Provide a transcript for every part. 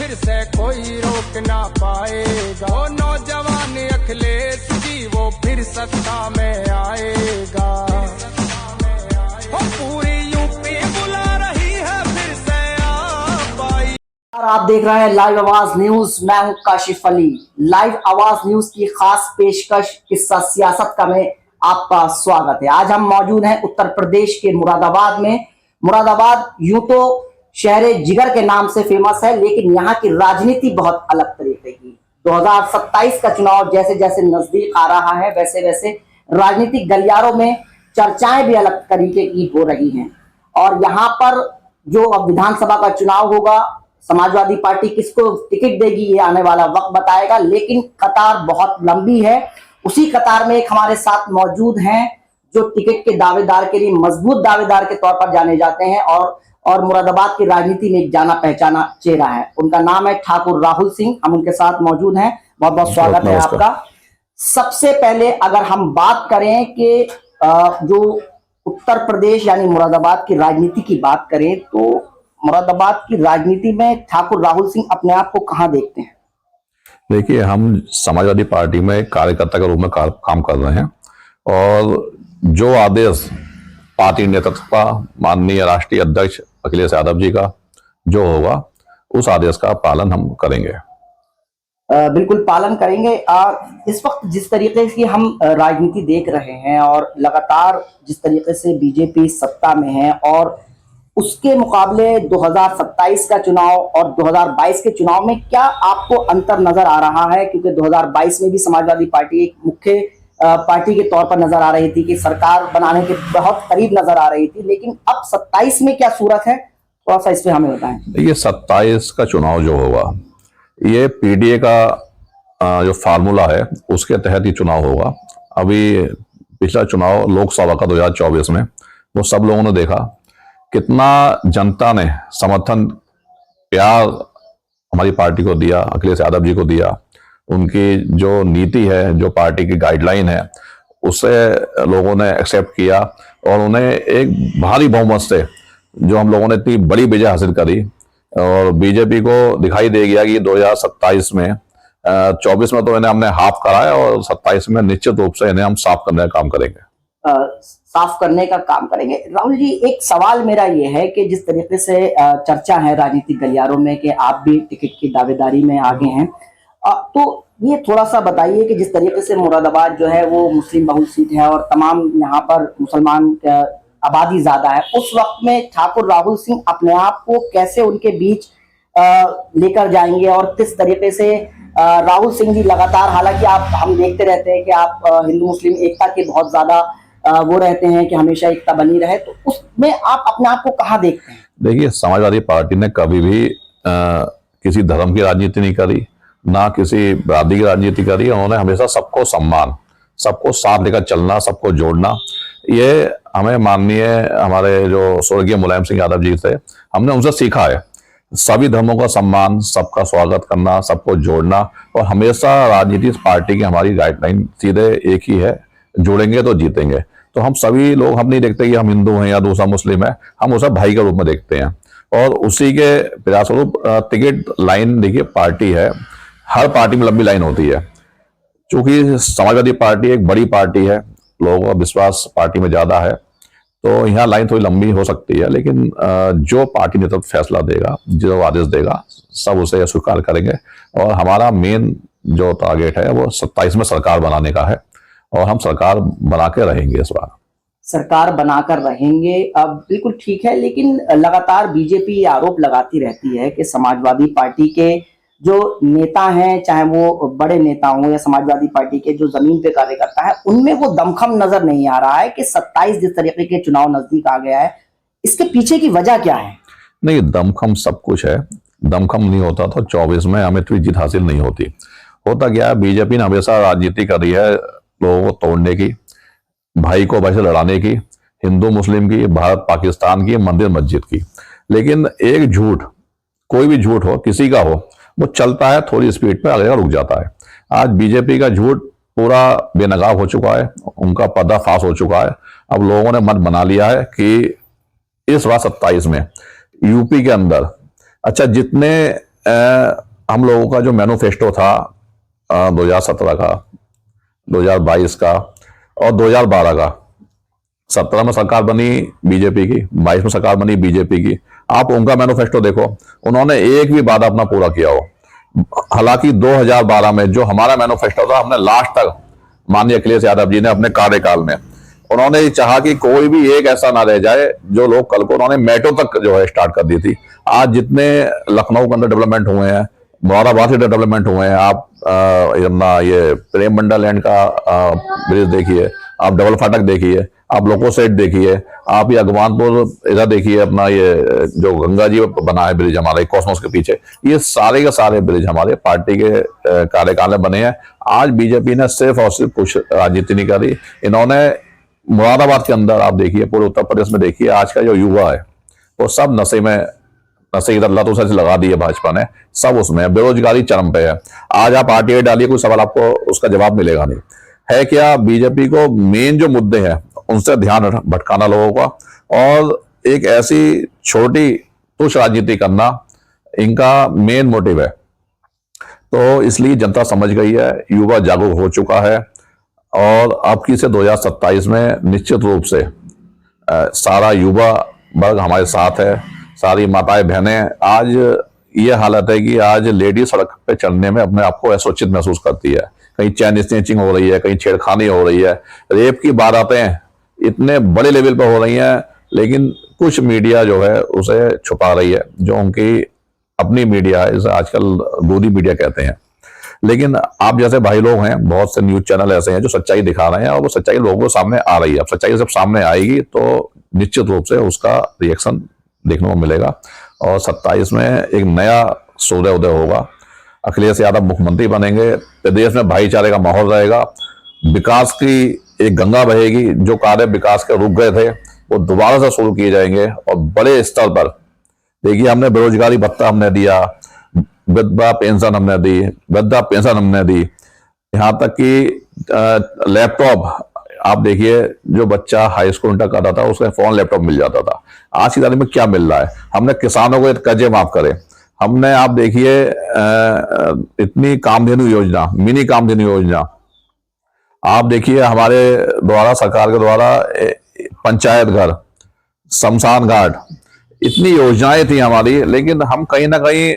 फिर से कोई रोक ना पाएगा। वो नौजवान अखिलेश जी वो फिर सत्ता में आएगा। वो पूरी यूपी बुला रही है फिर से आप आई। आप देख रहे हैं लाइव आवाज न्यूज। मैं हूं काशिफ अली। लाइव आवाज न्यूज की खास पेशकश किस्सा सियासत का में आपका स्वागत है। आज हम मौजूद हैं उत्तर प्रदेश के मुरादाबाद में। मुरादाबाद यूं तो शहरे जिगर के नाम से फेमस है, लेकिन यहाँ की राजनीति बहुत अलग तरीके की। 2027 का चुनाव जैसे जैसे नजदीक आ रहा है, वैसे वैसे राजनीतिक गलियारों में चर्चाएं भी अलग तरीके की हो रही हैं। और यहाँ पर जो अब विधानसभा का चुनाव होगा, समाजवादी पार्टी किसको टिकट देगी ये आने वाला वक्त बताएगा, लेकिन कतार बहुत लंबी है। उसी कतार में एक हमारे साथ मौजूद हैं जो टिकट के दावेदार के लिए मजबूत दावेदार के तौर पर जाने जाते हैं और मुरादाबाद की राजनीति में एक जाना पहचाना चेहरा है। उनका नाम है ठाकुर राहुल सिंह। हम उनके साथ मौजूद हैं। बहुत बहुत स्वागत है आपका। सबसे पहले अगर हम बात करें कि जो उत्तर प्रदेश यानी मुरादाबाद की राजनीति की बात करें, तो मुरादाबाद की राजनीति में ठाकुर राहुल सिंह अपने आप को कहां देखते हैं? देखिए, हम समाजवादी पार्टी में कार्यकर्ता के रूप में काम कर रहे हैं और जो आदेश पार्टी नेतृत्व का, माननीय राष्ट्रीय अध्यक्ष अखिलेश यादव जी का जो होगा, उस आदेश का पालन हम करेंगे। बिल्कुल पालन करेंगे। इस वक्त जिस तरीके की हम राजनीति देख रहे हैं और लगातार जिस तरीके से बीजेपी सत्ता में है, और उसके मुकाबले 2027 का चुनाव और 2022 के चुनाव में क्या आपको अंतर नजर आ रहा है? क्योंकि 2022 में भी समाजवादी पार्टी एक मुख्य पार्टी के तौर पर नजर आ रही थी कि सरकार बनाने के बहुत करीब नजर आ रही थी, लेकिन अब 27 में क्या सूरत है, थोड़ा सा इस पे हमें बताएं। ये 27 का चुनाव जो होगा, ये पीडीए का जो फार्मूला है उसके तहत ही चुनाव होगा। अभी पिछला चुनाव लोकसभा का 2024 में वो सब लोगों ने देखा कितना जनता ने समर्थन, प्यार हमारी पार्टी को दिया, अखिलेश यादव जी को दिया। उनकी जो नीति है, जो पार्टी की गाइडलाइन है, उसे लोगों ने एक्सेप्ट किया और उन्हें एक भारी बहुमत से जो हम लोगों ने इतनी बड़ी विजय हासिल करी, और बीजेपी को दिखाई दे गया कि 2027 में 24 में तो इन्हें हमने हाफ कराया और 27 में निश्चित रूप से इन्हें हम साफ करने का काम करेंगे। साफ करने का काम करेंगे। राहुल जी, एक सवाल मेरा ये है कि जिस तरीके से चर्चा है राजनीतिक गलियारों में कि आप भी टिकट की दावेदारी में आगे हैं, तो ये थोड़ा सा बताइए कि जिस तरीके से मुरादाबाद जो है वो मुस्लिम बहुल सीट है और तमाम यहाँ पर मुसलमान आबादी ज्यादा है, उस वक्त में ठाकुर राहुल सिंह अपने आप को कैसे उनके बीच लेकर जाएंगे और किस तरीके से राहुल सिंह जी लगातार, हालांकि हम देखते रहते हैं कि आप हिंदू मुस्लिम एकता के बहुत ज्यादा वो रहते हैं कि हमेशा एकता बनी रहे, तो उसमें आप अपने आप को कहाँ देखते हैं? देखिए, समाजवादी पार्टी ने कभी भी किसी धर्म की राजनीति नहीं करी, ना किसी बिरादरी की राजनीति करी। उन्होंने हमेशा सबको सम्मान, सबको साथ लेकर चलना, सबको जोड़ना, ये हमें माननीय हमारे जो स्वर्गीय मुलायम सिंह यादव जी थे, हमने उनसे सीखा है। सभी धर्मों का सम्मान, सबका स्वागत करना, सबको जोड़ना, और हमेशा राजनीति पार्टी की हमारी गाइडलाइन सीधे एक ही है, जोड़ेंगे तो जीतेंगे। तो हम सभी लोग, हम नहीं देखते कि हम हिंदू हैं या दूसरा मुस्लिम है, हम उसे भाई के रूप में देखते हैं। और उसी के प्रयासरूप टिकट लाइन, देखिए पार्टी है, हर पार्टी में लंबी लाइन होती है। चूंकि समाजवादी पार्टी एक बड़ी पार्टी है, लोगों का विश्वास पार्टी में ज्यादा है, तो यहाँ लाइन थोड़ी लंबी हो सकती है, लेकिन जो पार्टी नेतृत्व फैसला देगा, जो आदेश देगा, सब उसे स्वीकार करेंगे। और हमारा मेन जो टारगेट है वो 27 में सरकार बनाने का है, और हम सरकार बना के रहेंगे। इस बार सरकार बनाकर रहेंगे, अब बिल्कुल ठीक है, लेकिन लगातार बीजेपी आरोप लगाती रहती है कि समाजवादी पार्टी के जो नेता हैं, चाहे वो बड़े नेता हों या समाजवादी पार्टी के जो जमीन पे कार्यकर्ता है, उनमें वो दमखम नजर नहीं आ रहा है कि 27 जिस तरीके के चुनाव नजदीक आ गया है, इसके पीछे की वजह क्या है? नहीं, दमखम सब कुछ है। दमखम नहीं होता तो 24 में हमें इतनी जीत हासिल नहीं होती। होता क्या है, बीजेपी ने हमेशा राजनीति करी है लोगों को तोड़ने की, भाई को भाई से लड़ाने की, हिंदू मुस्लिम की, भारत पाकिस्तान की, मंदिर मस्जिद की। लेकिन एक झूठ, कोई भी झूठ हो, किसी का हो, वो चलता है, थोड़ी स्पीड पे अगले रुक जाता है। आज बीजेपी का झूठ पूरा बेनकाब हो चुका है, उनका पर्दाफाश हो चुका है। अब लोगों ने मन बना लिया है कि इस बार 27 में यूपी के अंदर, अच्छा जितने हम लोगों का जो मैनिफेस्टो था 2017 का, 2022 का और 2012 का, 17 में सरकार बनी बीजेपी की, 22 में सरकार बनी बीजेपी की। आप उनका मैनिफेस्टो देखो, उन्होंने एक भी वादा अपना पूरा किया हो। हालांकि 2012 में जो हमारा मैनिफेस्टो था, हमने लास्ट तक माननीय अखिलेश यादव जी ने अपने कार्यकाल में उन्होंने ये चाहा कि कोई भी एक ऐसा ना रह जाए जो लोग कल को, उन्होंने मेट्रो तक जो है स्टार्ट कर दी थी। आज जितने लखनऊ के अंदर डेवलपमेंट हुए हैं, मुरादाबाद से डेवलपमेंट हुए हैं, आप अपना ये प्रेम मंडल लैंड का ब्रिज देखिए, आप डबल फाटक देखिए, आप लोको सेट देखिए, आप ये अगवानपुर इधर देखिए, अपना ये जो गंगा जी बना है ब्रिज हमारे कॉस्मोस के पीछे, ये सारे के सारे ब्रिज हमारे पार्टी के कार्यकाल में बने हैं। आज बीजेपी ने सिर्फ और सिर्फ कुछ राजनीति नहीं करी। इन्होंने मुरादाबाद के अंदर आप देखिए, पूरे उत्तर प्रदेश में देखिए, आज का जो युवा है वो सब नशे की लत उसे लगा दी है भाजपा ने, सब उसमें बेरोजगारी चरम पे है। आज आप आरटीआई डालिए, कोई सवाल आपको उसका जवाब मिलेगा नहीं है। क्या बीजेपी को मेन जो मुद्दे हैं उनसे ध्यान भटकाना लोगों का, और एक ऐसी छोटी तुच्छ राजनीति करना इनका मेन मोटिव है। तो इसलिए जनता समझ गई है, युवा जागरूक हो चुका है, और अब की से 2027 में निश्चित रूप से सारा युवा वर्ग हमारे साथ है, सारी माताएं बहनें। आज ये हालत है कि आज लेडी सड़क पे चलने में अपने आप को असुरक्षित महसूस करती है। कहीं चैन स्नैचिंग हो रही है, कहीं छेड़खानी हो रही है, रेप की बारातें इतने बड़े लेवल पर हो रही हैं, लेकिन कुछ मीडिया जो है उसे छुपा रही है, जो उनकी अपनी मीडिया है, इसे आजकल गोदी मीडिया कहते हैं। लेकिन आप जैसे भाई लोग हैं, बहुत से न्यूज चैनल ऐसे हैं जो सच्चाई दिखा रहे हैं, और वो सच्चाई लोगों को सामने आ रही है। अब सच्चाई जब सामने आएगी तो निश्चित रूप से उसका रिएक्शन देखने को मिलेगा, और 27 में एक नया सूर्य उदय होगा। अखिलेश यादव मुख्यमंत्री बनेंगे, प्रदेश में भाईचारे का माहौल रहेगा, विकास की एक गंगा बहेगी, जो कार्य विकास के रुक गए थे वो दोबारा से शुरू किए जाएंगे, और बड़े स्तर पर देखिए, हमने बेरोजगारी भत्ता हमने दिया, विधवा पेंशन हमने दी, वृद्धा पेंशन हमने दी, यहाँ तक कि लैपटॉप आप देखिए, जो बच्चा हाई स्कूल तक आता था उसका फोन लैपटॉप मिल जाता था। आज की तारीख में क्या मिल रहा है? हमने किसानों को कर्जे माफ करे, हमने आप देखिए इतनी कामधेनु योजना, मिनी कामधेनु योजना, आप देखिए हमारे द्वारा, सरकार के द्वारा पंचायत घर, शमशान घाट, इतनी योजनाएं थी हमारी। लेकिन हम कहीं ना कहीं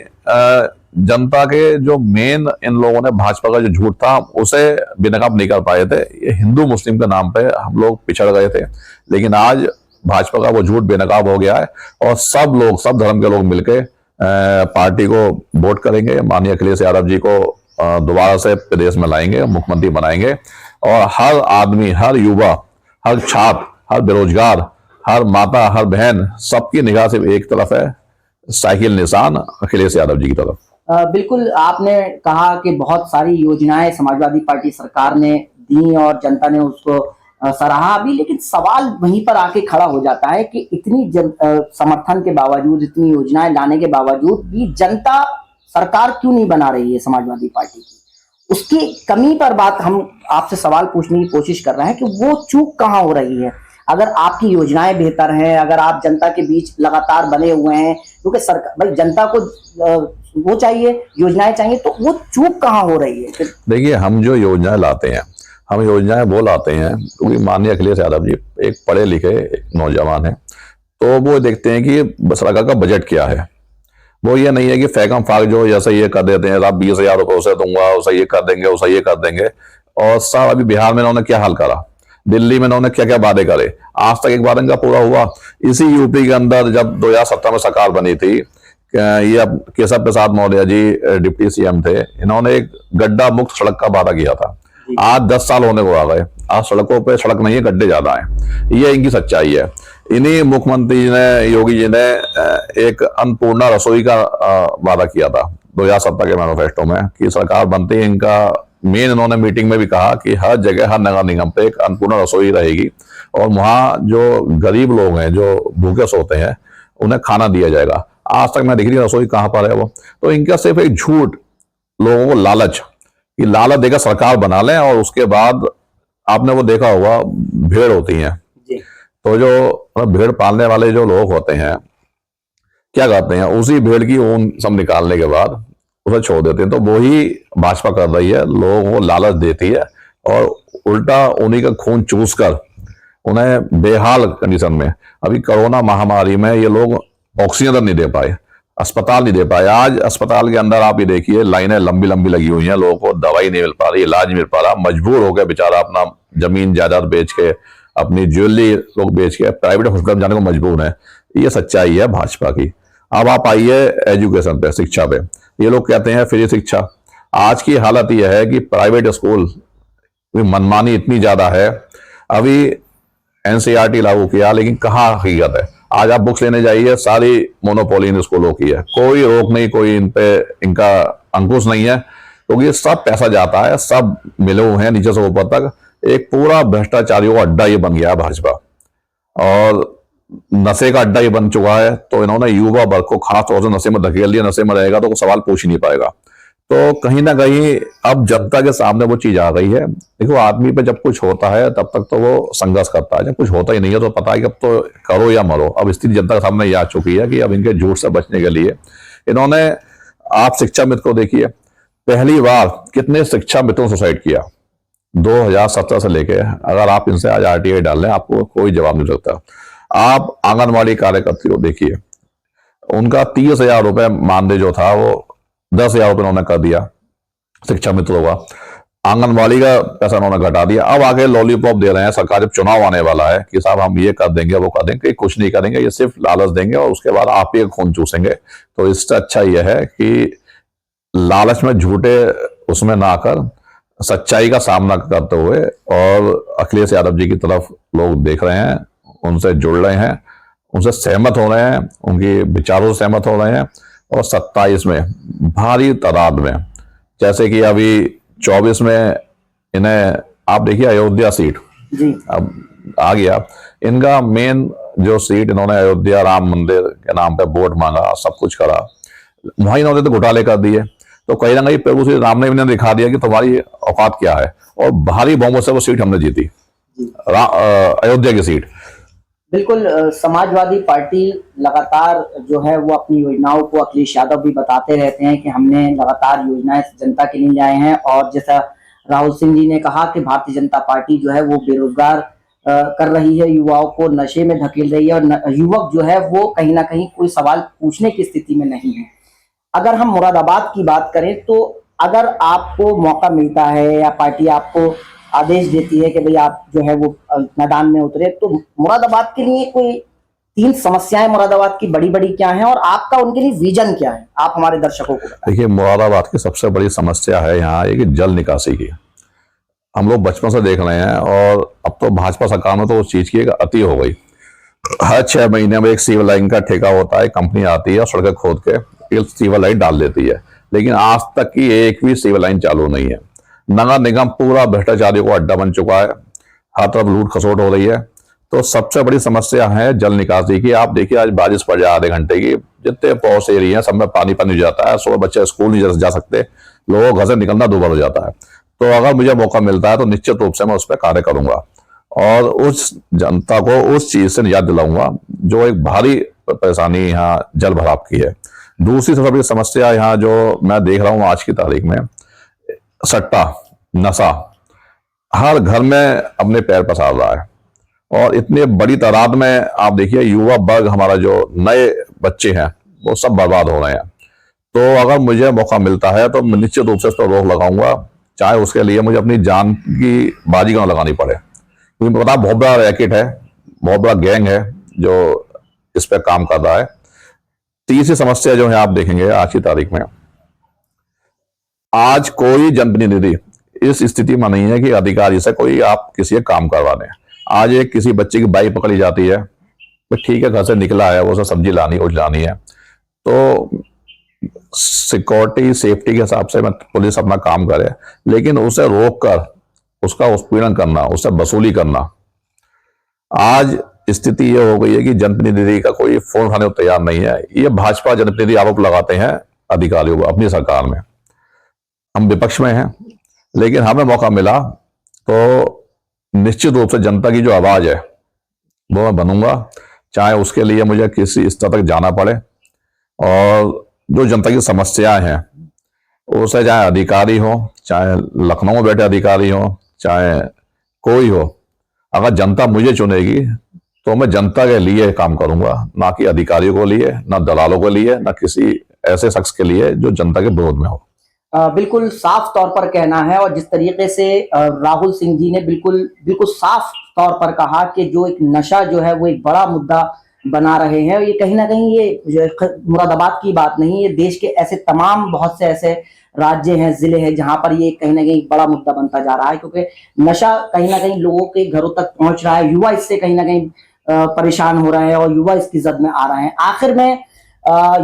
जनता के जो मेन इन लोगों ने भाजपा का जो झूठ था उसे बेनकाब नहीं कर पाए थे। ये हिंदू मुस्लिम के नाम पे हम लोग पिछड़ गए थे, लेकिन आज भाजपा का वो झूठ बेनकाब हो गया है, और सब लोग, सब धर्म के लोग मिलके पार्टी को वोट करेंगे। माननीय अखिलेश यादव जी को दोबारा से प्रदेश में लाएंगे, मुख्यमंत्री बनाएंगे, और हर आदमी, हर युवा, हर छात्र, हर बेरोजगार, हर माता, हर बहन, सबकी निगाह सिर्फ एक तरफ है, साइकिल निशान अखिलेश यादव जी की तरफ। बिल्कुल, आपने कहा कि बहुत सारी योजनाएं समाजवादी पार्टी सरकार ने दी और जनता ने उसको सराहा भी, लेकिन सवाल वहीं पर आके खड़ा हो जाता है कि इतनी समर्थन के बावजूद, इतनी योजनाएं लाने के बावजूद भी जनता सरकार क्यों नहीं बना रही है समाजवादी पार्टी की? उसकी कमी पर बात हम आपसे सवाल पूछने की कोशिश कर रहे हैं कि वो चूक कहाँ हो रही है। अगर आपकी योजनाएं बेहतर हैं, अगर आप जनता के बीच लगातार बने हुए हैं, क्योंकि सरकार, भाई जनता को वो चाहिए, योजनाएं चाहिए, तो वो चूक कहाँ हो रही है? देखिए, हम जो योजनाएं लाते हैं, हम योजनाएं वो लाते हैं क्योंकि माननीय अखिलेश यादव जी एक पढ़े लिखे नौजवान है, तो वो देखते हैं कि सरकार का बजट क्या है। वो ये नहीं है कि फैकम फाक जो जैसे ये कर देते हैं, आप 20,000 रुपये उसे दूंगा, उसे ये कर देंगे, उसे ये कर देंगे। और सब अभी बिहार में इन्होंने क्या हाल करा, दिल्ली में इन्होंने क्या क्या वादे करे, आज तक एक बार इनका पूरा हुआ। इसी यूपी के अंदर जब 2017 में सरकार बनी थी, ये अब केशव प्रसाद मौर्य जी डिप्टी सीएम थे, इन्होंने एक गड्ढा मुक्त सड़क का वादा किया था। आज 10 साल होने को आ गए, आज सड़कों पे सड़क नहीं है, गड्ढे ज्यादा हैं। ये इनकी सच्चाई है। इन्हीं मुख्यमंत्री जी ने, योगी जी ने एक अन्नपूर्णा रसोई का वादा किया था 2017 के मैनिफेस्टो में कि सरकार बनते ही इनका मेन, इन्होंने मीटिंग में भी कहा कि हर जगह, हर नगर निगम पे एक अन्नपूर्णा रसोई रहेगी, और वहाँ जो गरीब लोग हैं, जो भूखे सोते हैं, उन्हें खाना दिया जाएगा। आज तक मैं दिख रही रसोई कहाँ पर है वो। तो इनका सिर्फ एक झूठ, लोगों को लालच, कि लालच देकर सरकार बना लें, और उसके बाद आपने वो देखा होगा भेड़ होती हैं, तो जो भेड़ पालने वाले जो लोग होते हैं, क्या कहते हैं, उसी भेड़ की ऊन सब निकालने के बाद उसे छोड़ देते हैं। तो वही भाजपा कर रही है, लोगों को लालच देती है और उल्टा उन्हीं का खून चूस कर उन्हें बेहाल कंडीशन में, अभी कोरोना महामारी में ये लोग ऑक्सीजन नहीं दे पाए, अस्पताल नहीं दे पाए। आज अस्पताल के अंदर आप ये देखिए लाइनें लंबी लंबी लगी हुई हैं, लोगों को दवाई नहीं मिल पा रही, इलाज नहीं मिल पा रहा, मजबूर हो गए बेचारा अपना जमीन जायदाद बेच के, अपनी ज्वेलरी लोग बेच के प्राइवेट हॉस्पिटल में जाने को मजबूर है। ये सच्चाई है भाजपा की। अब आप आइए एजुकेशन पे, शिक्षा पे। ये लोग कहते हैं फ्री शिक्षा। आज की हालत यह है कि प्राइवेट स्कूल में मनमानी इतनी ज्यादा है। अभी एनसीईआरटी लागू किया, लेकिन कहाँ हकीकत है। आज आप बुक्स लेने जाइए, सारी मोनोपोली इन स्कूलों की है, कोई रोक नहीं, कोई इन पे इनका अंकुश नहीं है, क्योंकि तो सब पैसा जाता है, सब मिले हुए हैं नीचे से ऊपर तक। एक पूरा भ्रष्टाचारियों का अड्डा ये बन गया है भाजपा, और नशे का अड्डा ये बन चुका है। तो इन्होंने युवा वर्ग को खास तौर से नशे में धकेल दिया। नशे में रहेगा तो सवाल पूछ ही नहीं पाएगा। तो कहीं ना कहीं अब जनता के सामने वो चीज आ गई है। देखो, आदमी पे जब कुछ होता है तब तक तो वो संघर्ष करता है, जब कुछ होता ही नहीं है तो पता है कि अब तो करो या मरो। अब स्थिति जनता के सामने ये आ चुकी है कि अब इनके झूठ से बचने के लिए इन्होंने, आप शिक्षा मित्र को देखिए, पहली बार कितने शिक्षा मित्रों ने सुसाइड किया 2017 से लेके। अगर आप इनसे आज आरटीआई डाल लें, आपको कोई जवाब नहीं सकता। आप आंगनबाड़ी कार्यकर्ती को देखिए, उनका 30,000 रुपए मानदेय जो था वो 10,000 रुपये उन्होंने कर दिया शिक्षा मित्रों का। आंगनबाड़ी का पैसा उन्होंने घटा दिया। अब आगे लॉलीपॉप दे रहे हैं, सरकार जब चुनाव आने वाला है कि साहब हम ये कर देंगे वो कर देंगे, कुछ नहीं करेंगे, ये सिर्फ लालच देंगे और उसके बाद आप ही खून चूसेंगे। तो इससे अच्छा यह है कि लालच में झूठे उसमें ना कर सच्चाई का सामना करते हुए, और अखिलेश यादव जी की तरफ लोग देख रहे हैं, उनसे जुड़ रहे हैं, उनसे सहमत हो रहे हैं, उनके विचारों से सहमत हो रहे हैं। और 27 में भारी तादाद में, जैसे कि अभी 24 में इन्हें आप देखिए अयोध्या सीट जी अब आ गया। इनका मेन जो सीट, इन्होंने अयोध्या राम मंदिर के नाम पे वोट मांगा, सब कुछ करा, वहां इन्होंने तो घोटाले कर दिए। तो कहीं ना कहीं प्रभु श्री राम ने भी दिखा दिया कि तुम्हारी औकात क्या है, और भारी बहुमत से वो सीट हमने जीती, अयोध्या की सीट। बिल्कुल। समाजवादी पार्टी लगातार जो है वो अपनी योजनाओं को, अखिलेश यादव भी बताते रहते हैं कि हमने लगातार योजनाएं जनता के लिए लाए हैं। और जैसा राहुल सिंह जी ने कहा कि भारतीय जनता पार्टी जो है वो बेरोजगार कर रही है, युवाओं को नशे में धकेल रही है, और युवक जो है वो कहीं ना कहीं कोई सवाल पूछने की स्थिति में नहीं है। अगर हम मुरादाबाद की बात करें तो अगर आपको मौका मिलता है या पार्टी आपको आदेश देती है कि भाई आप जो है वो मैदान में उतरे, तो मुरादाबाद के लिए कोई 3 समस्याएं मुरादाबाद की बड़ी बड़ी क्या हैं और आपका उनके लिए विजन क्या है, आप हमारे दर्शकों को बताएं। देखिए, मुरादाबाद की सबसे बड़ी समस्या है यहाँ ये कि जल निकासी की। हम लोग बचपन से देख रहे हैं, और अब तो भाजपा सरकार में तो उस चीज की एक अति हो गई। हर 6 महीने में एक सीवर लाइन का ठेका होता है, कंपनी आती है, सड़कें खोद के एक सीवर लाइन डाल देती है, लेकिन आज तक की एक भी सीवर लाइन चालू नहीं है। नगर निगम पूरा भ्रष्टाचारियों को अड्डा बन चुका है, हर तरफ लूट खसोट हो रही है। तो सबसे बड़ी समस्या है जल निकासी की। आप देखिए, आज बारिश पड़ जाए आधे घंटे की, जितने पौष एरिया है सब में पानी पानी हो जाता है, सुबह बच्चे स्कूल नहीं जा सकते, लोगों घर से निकलना दुभर हो जाता है। तो अगर मुझे मौका मिलता है तो निश्चित रूप से मैं उस पर कार्य करूंगा और उस जनता को उस चीज से निजात दिलाऊंगा जो एक भारी परेशानी यहाँ जल भराव की है। दूसरी सबसे बड़ी समस्या यहाँ जो मैं देख रहा हूँ आज की तारीख में, सट्टा, नशा हर घर में अपने पैर पसार रहा है, और इतने बड़ी तादाद में आप देखिए युवा वर्ग, हमारा जो नए बच्चे हैं वो सब बर्बाद हो रहे हैं। तो अगर मुझे मौका मिलता है तो मैं निश्चित रूप से इस पर रोक लगाऊंगा, चाहे उसके लिए मुझे अपनी जान की बाजी ना लगानी पड़े, क्योंकि पता बहुत बड़ा रैकेट है, बहुत बड़ा गैंग है जो इस पर काम कर रहा है। तीसरी समस्या जो है आप देखेंगे आज की तारीख में, आज कोई जनप्रतिनिधि इस स्थिति में नहीं है कि अधिकारी से कोई आप किसी काम करवा दें। आज एक किसी बच्चे की बाइक पकड़ी जाती है, तो ठीक है घर से निकला है, वो सब्जी लानी कुछ लानी है, तो सिक्योरिटी सेफ्टी के हिसाब से पुलिस अपना काम करे, लेकिन उसे रोक कर उसका उत्पीड़न करना, उससे वसूली करना। आज स्थिति ये हो गई है कि जनप्रतिनिधि का कोई फोन उठाने को तैयार नहीं है। ये भाजपा जनप्रतिनिधि आरोप लगाते हैं अधिकारियों को अपनी सरकार में। हम विपक्ष में हैं, लेकिन हमें मौका मिला तो निश्चित रूप से जनता की जो आवाज है वो मैं बनूंगा, चाहे उसके लिए मुझे किसी स्तर तक जाना पड़े। और जो जनता की समस्याएं हैं, उसे चाहे अधिकारी हो, चाहे लखनऊ में बैठे अधिकारी हो, चाहे कोई हो, अगर जनता मुझे चुनेगी तो मैं जनता के लिए काम करूंगा, ना कि अधिकारियों को लिए, ना दलालों के लिए, ना किसी ऐसे शख्स के लिए जो जनता के विरोध में हो। बिल्कुल साफ तौर पर कहना है, और जिस तरीके से राहुल सिंह जी ने बिल्कुल बिल्कुल साफ तौर पर कहा कि जो एक नशा जो है वो एक बड़ा मुद्दा बना रहे हैं, ये कहीं ना कहीं ये मुरादाबाद की बात नहीं, ये देश के ऐसे तमाम बहुत से ऐसे राज्य हैं, जिले हैं जहां पर ये कहीं ना कहीं बड़ा मुद्दा बनता जा रहा है, क्योंकि नशा कहीं ना कहीं लोगों के घरों तक पहुंच रहा है, युवा इससे कहीं ना कहीं परेशान हो रहे हैं और युवा इसकी जद में आ रहे हैं। आखिर में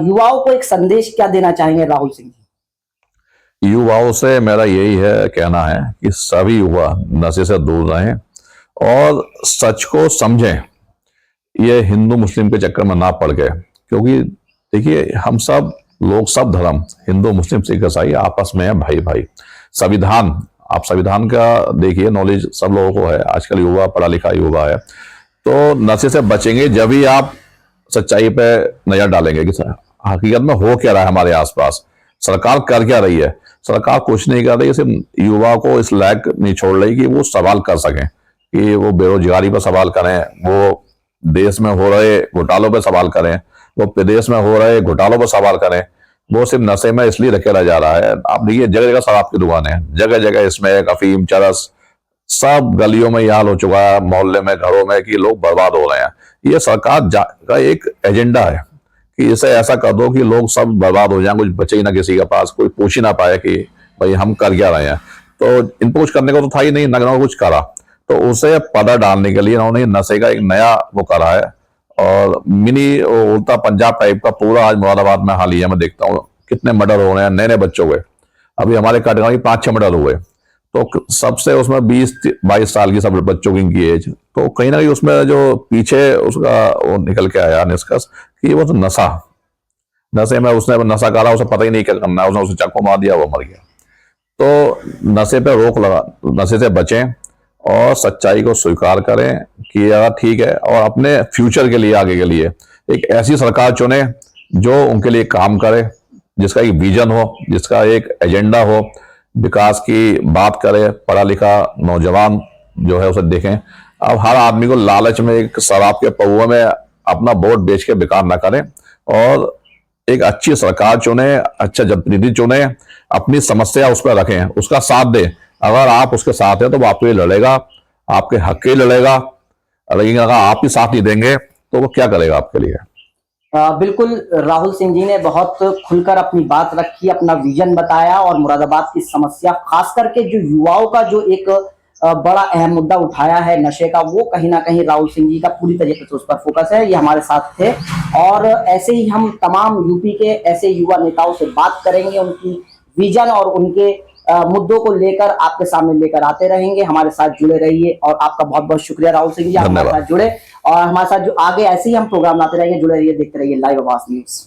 युवाओं को एक संदेश क्या देना चाहेंगे राहुल सिंह जी? युवाओं से मेरा यही है कहना है कि सभी युवा नशे से दूर रहें और सच को समझें, ये हिंदू मुस्लिम के चक्कर में ना पड़ गए, क्योंकि देखिए हम सब लोग, सब धर्म, हिंदू मुस्लिम सिख ईसाई आपस में है भाई भाई। संविधान, आप संविधान का देखिए, नॉलेज सब लोगों को है, आजकल युवा पढ़ा लिखा युवा है, तो नशे से बचेंगे जब भी आप सच्चाई पे नजर डालेंगे कि हकीकत में हो क्या रहा है हमारे आसपास, सरकार कर क्या रही है। सरकार कुछ नहीं कर रही, सिर्फ युवा को इस लायक नहीं छोड़ रही कि वो सवाल कर सकें, कि वो बेरोजगारी पर सवाल करें, वो देश में हो रहे घोटालों पर सवाल करें, वो प्रदेश में हो रहे घोटालों पर सवाल करें। वो सिर्फ नशे में इसलिए रखेला जा रहा है। आप देखिए जगह जगह शराब की दुकानें हैं, जगह जगह इसमें अफीम, चरस, सब गलियों में ये हाल हो चुका है, मोहल्ले में, घरों में, कि लोग बर्बाद हो रहे हैं। ये सरकार का एक एजेंडा है कि इसे ऐसा कर दो कि लोग सब बर्बाद हो जाएं, कुछ बचे ही ना किसी के पास, कोई पूछ ही ना पाए कि भाई हम कर क्या रहे हैं। तो इनको कुछ करने को तो था ही नहीं, ना कुछ करा, तो उसे पर्दा डालने के लिए इन्होंने नशे का एक नया वो करा है। और मिनी उल्टा पंजाब टाइप का पूरा आज मुरादाबाद में हाल ही है, मैं देखता हूँ कितने मर्डर हो रहे हैं नए नए बच्चों के। अभी हमारे कटरा में 5-6 मर्डर हुए, तो सबसे उसमें 20-22 साल की सब बच्चों की एज, तो कहीं ना कहीं उसमें जो पीछे उसका वो निकल के आया निष्कर्ष कि वो तो नशे में उसने नशा करा, उसे पता ही नहीं क्या करना है, उसने उसे चाकू मार दिया, वो मर गया। तो नशे पे रोक लगा, नशे से बचें और सच्चाई को स्वीकार करें कि यार ठीक है, और अपने फ्यूचर के लिए, आगे के लिए एक ऐसी सरकार चुने जो उनके लिए काम करे, जिसका एक विजन हो, जिसका एक एजेंडा हो, विकास की बात करे, पढ़ा लिखा नौजवान जो है उसे देखें। अब हर आदमी को लालच में एक शराब के पौवे में अपना वोट बेच के बेकार ना करें, और एक अच्छी सरकार चुने, अच्छा जनप्रतिनिधि चुने, अपनी समस्या उस पर रखें, उसका साथ दें। अगर आप उसके साथ हैं तो वो आपके लिए लड़ेगा, आपके हक के लिए लड़ेगा। लेकिन अगर आप ही साथ नहीं देंगे तो वो क्या करेगा आपके लिए। बिल्कुल राहुल सिंह जी ने बहुत खुलकर अपनी बात रखी, अपना विजन बताया, और मुरादाबाद की समस्या खास करके जो युवाओं का जो एक बड़ा अहम मुद्दा उठाया है नशे का, वो कहीं ना कहीं राहुल सिंह जी का पूरी तरीके से उस पर फोकस है। ये हमारे साथ थे, और ऐसे ही हम तमाम यूपी के ऐसे युवा नेताओं से बात करेंगे, उनकी विजन और उनके मुद्दों को लेकर आपके सामने लेकर आते रहेंगे। हमारे साथ जुड़े रहिए, और आपका बहुत बहुत शुक्रिया राहुल सिंह जी, आप हमारे साथ जुड़े, और हमारे साथ जो आगे ऐसे ही हम प्रोग्राम लाते रहेंगे। जुड़े रहिए, देखते रहिए लाइव आवाज न्यूज।